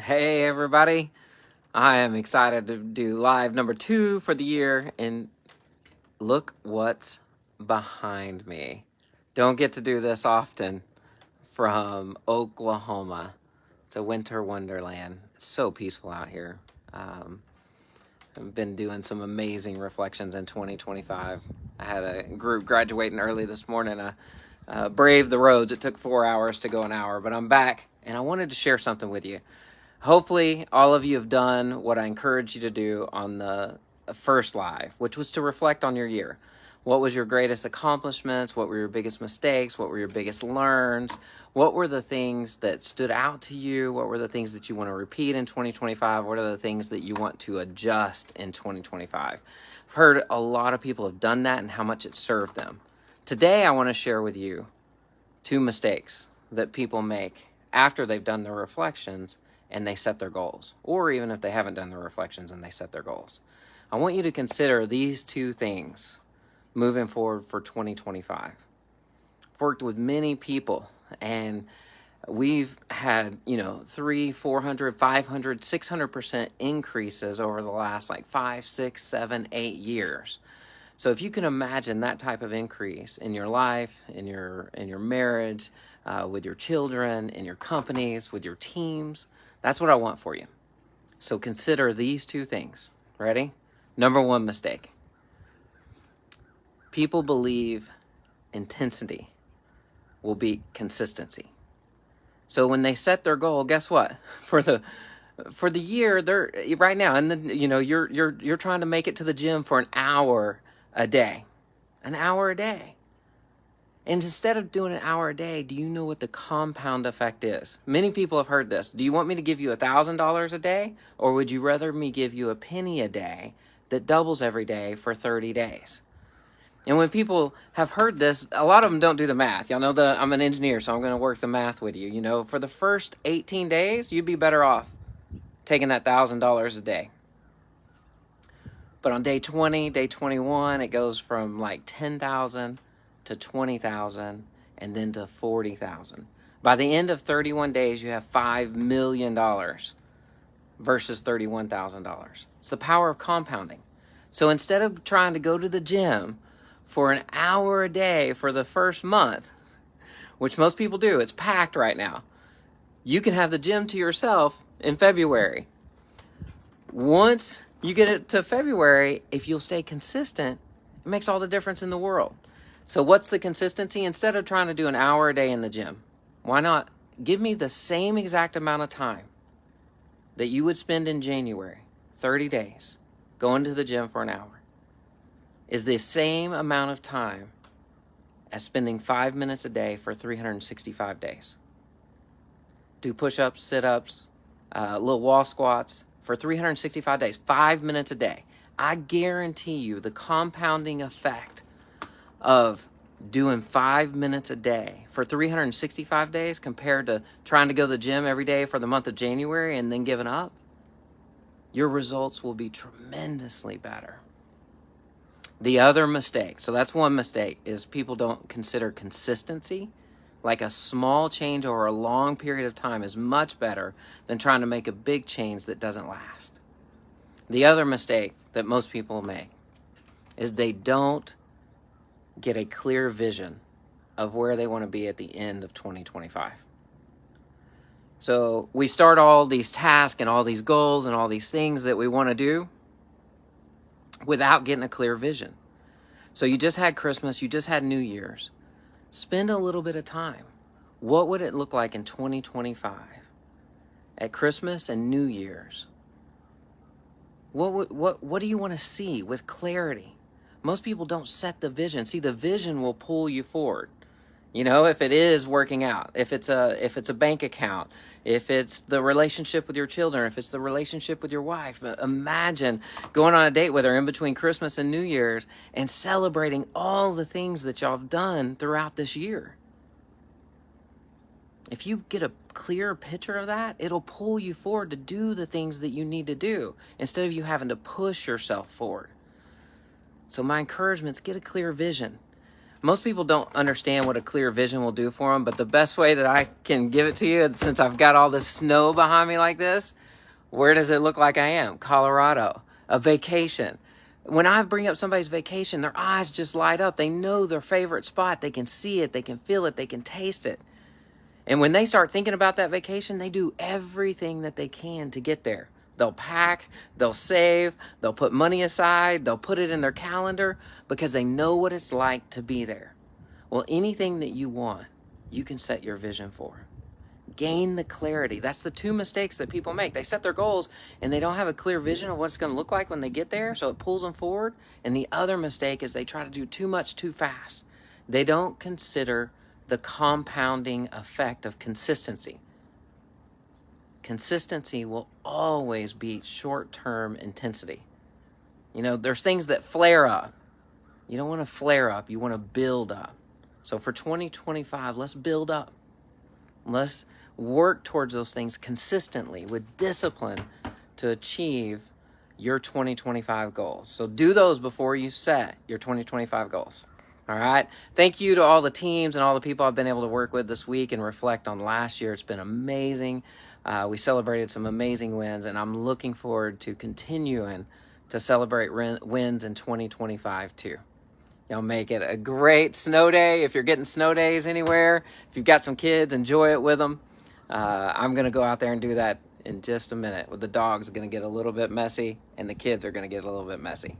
Hey everybody, I am excited to do live number 2 for the year, and look what's behind me. Don't get to do this often. From Oklahoma. It's a winter wonderland. It's so peaceful out here. I've been doing some amazing reflections in 2025. I had a group graduating early this morning. I braved the roads. It took 4 hours to go an hour, but I'm back, and I wanted to share something with you. Hopefully, all of you have done what I encouraged you to do on the first live, which was to reflect on your year. What was your greatest accomplishments? What were your biggest mistakes? What were your biggest learns? What were the things that stood out to you? What were the things that you want to repeat in 2025? What are the things that you want to adjust in 2025? I've heard a lot of people have done that and how much it served them. Today, I want to share with you 2 mistakes that people make after they've done their reflections and they set their goals, or even if they haven't done the reflections and they set their goals. I want you to consider these 2 things moving forward for 2025. I've worked with many people, and we've had 300, 400, 500, 600% increases over the last 5, 6, 7, 8 years. So if you can imagine that type of increase in your life, in your marriage, with your children, in your companies, with your teams, that's what I want for you. So consider these 2 things. Ready? Number 1 mistake. People believe intensity will beat consistency. So when they set their goal, guess what? For the year, they're right now, and then you're trying to make it to the gym for an hour a day. An hour a day. And instead of doing an hour a day, do you know what the compound effect is? Many people have heard this. Do you want me to give you $1,000 a day? Or would you rather me give you a penny a day that doubles every day for 30 days? And when people have heard this, a lot of them don't do the math. Y'all know I'm an engineer, so I'm going to work the math with you. For the first 18 days, you'd be better off taking that $1,000 a day. But on day 20, day 21, it goes from 10,000 to 20,000 and then to 40,000. By the end of 31 days, you have $5 million versus $31,000. It's the power of compounding. So instead of trying to go to the gym for an hour a day for the first month, which most people do, it's packed right now, you can have the gym to yourself in February. Once you get it to February, if you'll stay consistent, it makes all the difference in the world. So what's the consistency? Instead of trying to do an hour a day in the gym, why not give me the same exact amount of time that you would spend in January, 30 days, going to the gym for an hour, is the same amount of time as spending 5 minutes a day for 365 days. Do push-ups, sit-ups, little wall squats for 365 days, 5 minutes a day. I guarantee you the compounding effect of doing 5 minutes a day for 365 days compared to trying to go to the gym every day for the month of January and then giving up, your results will be tremendously better. The other mistake, so that's one mistake, is people don't consider consistency. Like a small change over a long period of time is much better than trying to make a big change that doesn't last. The other mistake that most people make is they don't get a clear vision of where they want to be at the end of 2025. So we start all these tasks and all these goals and all these things that we want to do without getting a clear vision. So you just had Christmas, you just had New Year's. Spend a little bit of time. What would it look like in 2025 at Christmas and New Year's? What do you want to see with clarity? Most people don't set the vision. See, the vision will pull you forward. If it is working out, if it's a bank account, if it's the relationship with your children, if it's the relationship with your wife. Imagine going on a date with her in between Christmas and New Year's and celebrating all the things that y'all have done throughout this year. If you get a clear picture of that, it'll pull you forward to do the things that you need to do instead of you having to push yourself forward. So my encouragement is get a clear vision. Most people don't understand what a clear vision will do for them, but the best way that I can give it to you, since I've got all this snow behind me like this, where does it look like I am? Colorado, a vacation. When I bring up somebody's vacation, their eyes just light up. They know their favorite spot. They can see it, they can feel it, they can taste it. And when they start thinking about that vacation, they do everything that they can to get there. They'll pack, they'll save, they'll put money aside, they'll put it in their calendar because they know what it's like to be there. Well, anything that you want, you can set your vision for. Gain the clarity. That's the two mistakes that people make. They set their goals and they don't have a clear vision of what it's going to look like when they get there, so it pulls them forward. And the other mistake is they try to do too much too fast. They don't consider the compounding effect of consistency. Consistency will always beat short-term intensity. You know, there's things that flare up. You don't want to flare up. You want to build up. So for 2025, let's build up. Let's work towards those things consistently with discipline to achieve your 2025 goals. So do those before you set your 2025 goals. All right. Thank you to all the teams and all the people I've been able to work with this week and reflect on last year. It's been amazing. We celebrated some amazing wins, and I'm looking forward to continuing to celebrate wins in 2025 too. Y'all make it a great snow day. If you're getting snow days anywhere, if you've got some kids, enjoy it with them. I'm going to go out there and do that in just a minute. With the dogs going to get a little bit messy, and the kids are going to get a little bit messy.